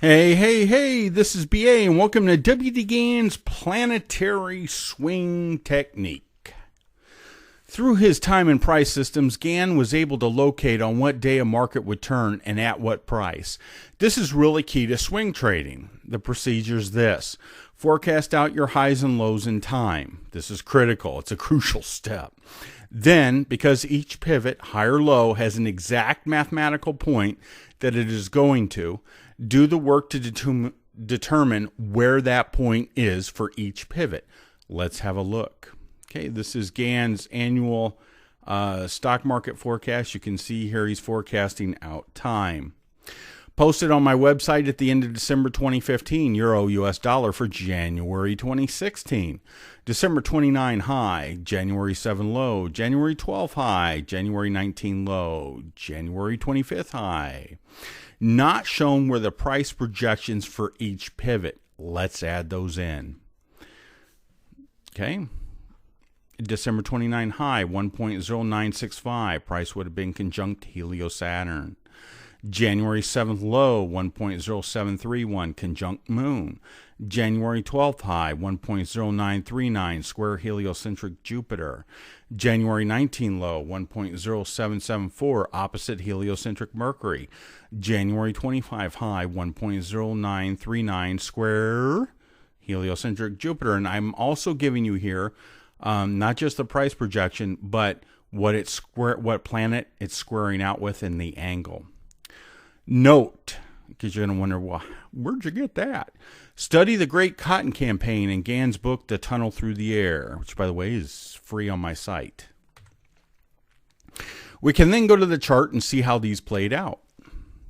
Hey, this is BA, and welcome to WD GANNS Planetary Swing Technique. Through his time and price systems, Gann was able to locate on what day a market would turn and at what price. This is really key to swing trading. The procedure is this. Forecast out your highs and lows in time. This is critical. It's a crucial step. Then, because each pivot, high or low, has an exact mathematical point that it is going to, do the work to determine where that point is for each pivot. Let's have a look. Okay, this is Gann's annual stock market forecast. You can see here he's forecasting out time. Posted on my website at the end of December 2015, Euro US dollar for January 2016. December 29 high, January 7 low, January 12 high, January 19 low, January 25th high. Not shown were the price projections for each pivot. Let's add those in. Okay. December 29 high, 1.0965. Price would have been conjunct Helio-Saturn. January 7th low, 1.0731, conjunct Moon. January 12th high, 1.0939, square heliocentric Jupiter. January 19 low, 1.0774, opposite heliocentric Mercury. January 25 high, 1.0939, square heliocentric Jupiter. And I'm also giving you here not just the price projection, but what planet it's squaring out with in the angle. Note, because you're going to wonder, well, where'd you get that? Study the Great Cotton Campaign in Gann's book, The Tunnel Through the Air, which, by the way, is free on my site. We can then go to the chart and see how these played out.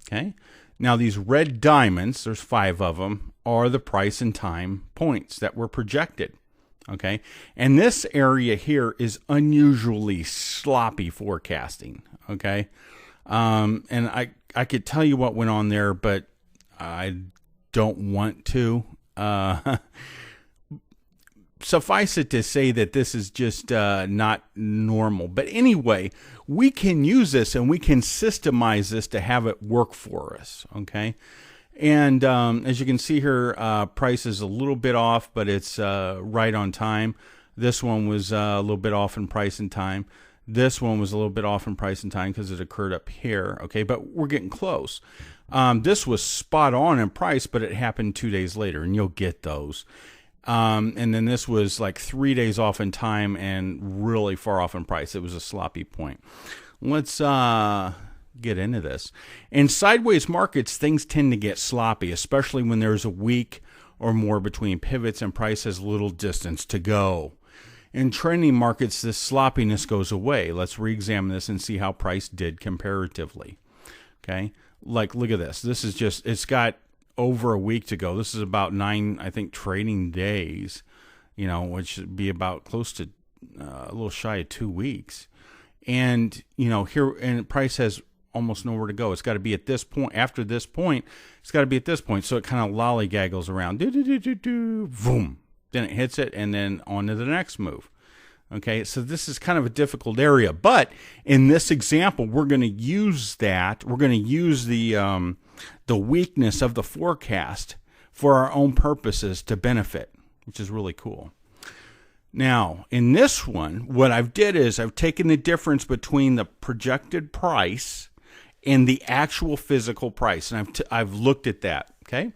Okay. Now, these red diamonds, there's 5 of them, are the price and time points that were projected. Okay. And this area here is unusually sloppy forecasting. Okay. And I could tell you what went on there, but I don't want to. Suffice it to say that this is just not normal. But anyway, we can use this and we can systemize this to have it work for us. Okay. And as you can see here, price is a little bit off, but it's right on time. This one was a little bit off in price and time. This one was a little bit off in price and time because it occurred up here. Okay, but we're getting close. This was spot on in price, but it happened 2 days later, and you'll get those. And then this was like 3 days off in time and really far off in price. It was a sloppy point. Let's get into this. In sideways markets, things tend to get sloppy, especially when there's a week or more between pivots and price has little distance to go. In trending markets, this sloppiness goes away. Let's re-examine this and see how price did comparatively. Okay, like look at this. This is just, it's got over a week to go. This is about 9, I think, trading days, you know, which would be about close to a little shy of 2 weeks. And, you know, here, and price has almost nowhere to go. It's got to be at this point. After this point, it's got to be at this point. So it kind of lollygaggles around. Boom. Then it hits it, and then on to the next move. Okay, so this is kind of a difficult area. But in this example, we're going to use that. We're going to use the weakness of the forecast for our own purposes to benefit, which is really cool. Now, in this one, what I've did is I've taken the difference between the projected price and the actual physical price, and I've looked at that. Okay.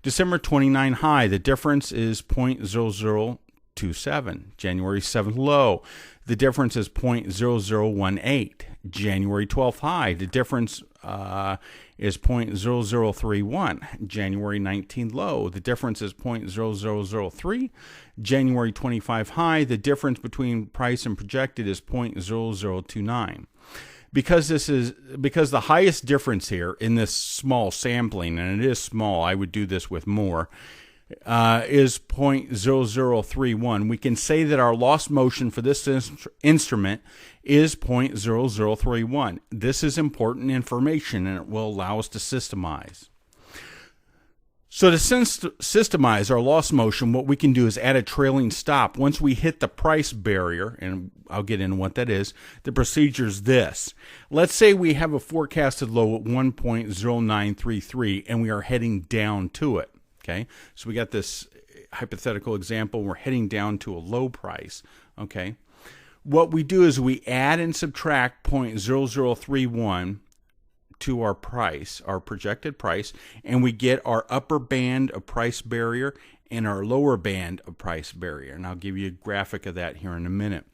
December 29 high, the difference is 0.0027. January 7th low, the difference is 0.0018. January 12th high, the difference is 0.0031. January 19th low, the difference is 0.0003. January 25 high, the difference between price and projected is 0.0029. Because the highest difference here in this small sampling, and it is small, I would do this with more, is 0.0031. We can say that our lost motion for this instrument is 0.0031. This is important information, and it will allow us to systemize. So to systemize our loss motion, what we can do is add a trailing stop. Once we hit the price barrier, and I'll get into what that is, the procedure is this. Let's say we have a forecasted low at 1.0933 and we are heading down to it. Okay, so we got this hypothetical example. We're heading down to a low price. Okay, what we do is we add and subtract 0.0031 to our price, our projected price, and we get our upper band of price barrier and our lower band of price barrier. And I'll give you a graphic of that here in a minute.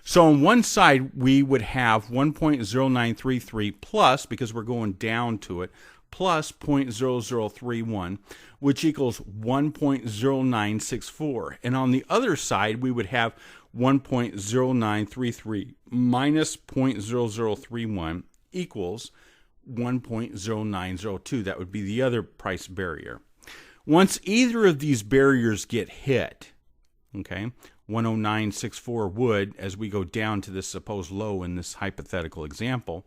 So on one side, we would have 1.0933 plus, because we're going down to it, plus 0.0031, which equals 1.0964. And on the other side, we would have 1.0933 minus 0.0031 equals 1.0902. That would be the other price barrier. Once either of these barriers get hit, okay, 10964 would, as we go down to this supposed low in this hypothetical example,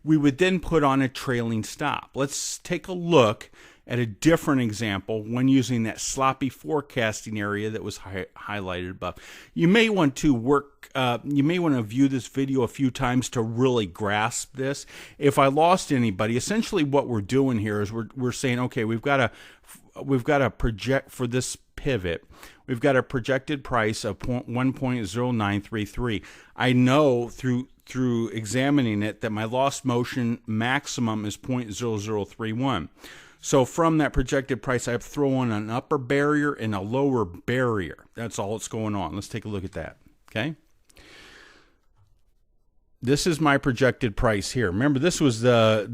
we would then put on a trailing stop. Let's take a look at a different example when using that sloppy forecasting area that was highlighted above. You may want to view this video a few times to really grasp this. If I lost anybody, essentially what we're doing here is we're saying, okay, we've got to project for this pivot. We've got a projected price of 1.0933. I know through examining it that my lost motion maximum is 0.0031. So from that projected price, I have thrown an upper barrier and a lower barrier. That's all that's going on. Let's take a look at that. Okay. This is my projected price here. Remember, this was the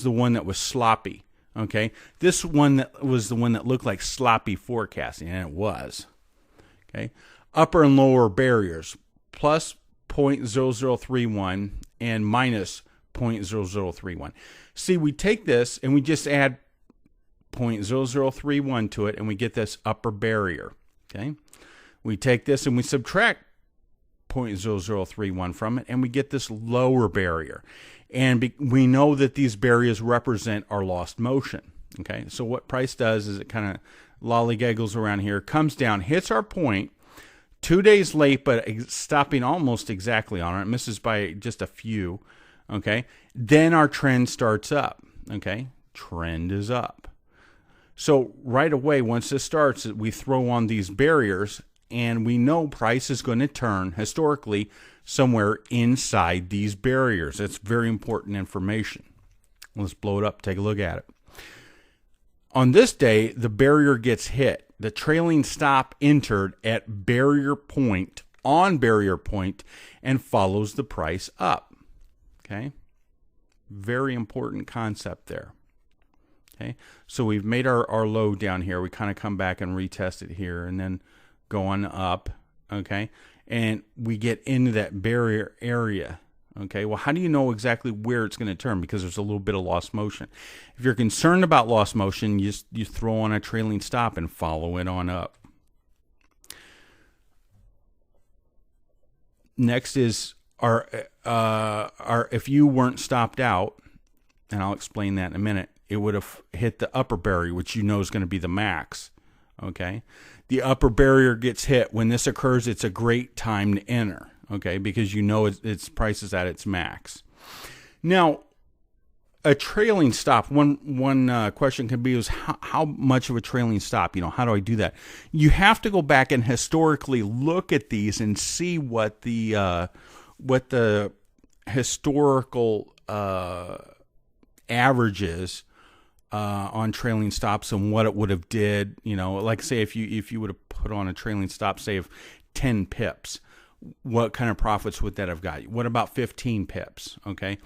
one that was sloppy. Okay. This one that was the one that looked like sloppy forecasting, and it was. Okay. Upper and lower barriers, plus 0.0031 and minus 0.0031. See, we take this and we just add 0.0031 to it, and we get this upper barrier. Okay, we take this and we subtract 0.0031 from it, and we get this lower barrier. And we know that these barriers represent our lost motion. Okay, so what price does is it kind of lollygaggles around here, comes down, hits our point 2 days late, but stopping almost exactly on it. It misses by just a few. Okay, then our trend starts up. Okay, trend is up. So right away, once this starts, we throw on these barriers, and we know price is going to turn historically somewhere inside these barriers. That's very important information. Let's blow it up, take a look at it. On this day, the barrier gets hit. The trailing stop entered at barrier point, on barrier point, and follows the price up. Okay? Very important concept there. Okay, so we've made our low down here. We kind of come back and retest it here and then go on up, okay? And we get into that barrier area, okay? Well, how do you know exactly where it's going to turn? Because there's a little bit of lost motion. If you're concerned about lost motion, you throw on a trailing stop and follow it on up. Next is our if you weren't stopped out, and I'll explain that in a minute, it would have hit the upper barrier, which you know is going to be the max. Okay, the upper barrier gets hit. When this occurs, it's a great time to enter. Okay, because you know its price is at its max. Now, a trailing stop. One question can be is how much of a trailing stop? How do I do that? You have to go back and historically look at these and see what the historical averages on trailing stops and what it would have did. Like say if you would have put on a trailing stop, say of 10 pips, what kind of profits would that have got you? What about 15 pips? Okay,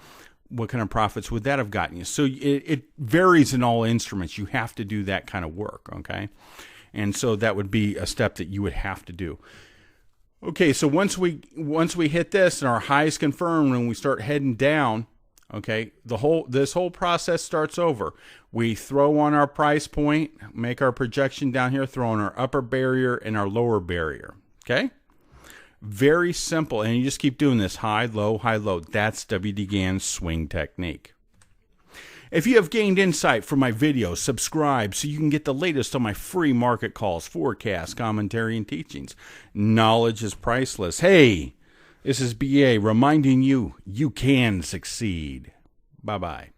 what kind of profits would that have gotten you? So it varies in all instruments. You have to do that kind of work. Okay, and so that would be a step that you would have to do. Okay, so once we hit this and our high is confirmed and we start heading down, okay, this whole process starts over. We throw on our price point, make our projection down here, throw on our upper barrier and our lower barrier. Okay, very simple, and you just keep doing this high, low, high, low. That's WD Gann's swing technique. If you have gained insight from my videos, subscribe so you can get the latest on my free market calls, forecasts, commentary, and teachings. Knowledge is priceless. Hey, this is BA reminding you, you can succeed. Bye-bye.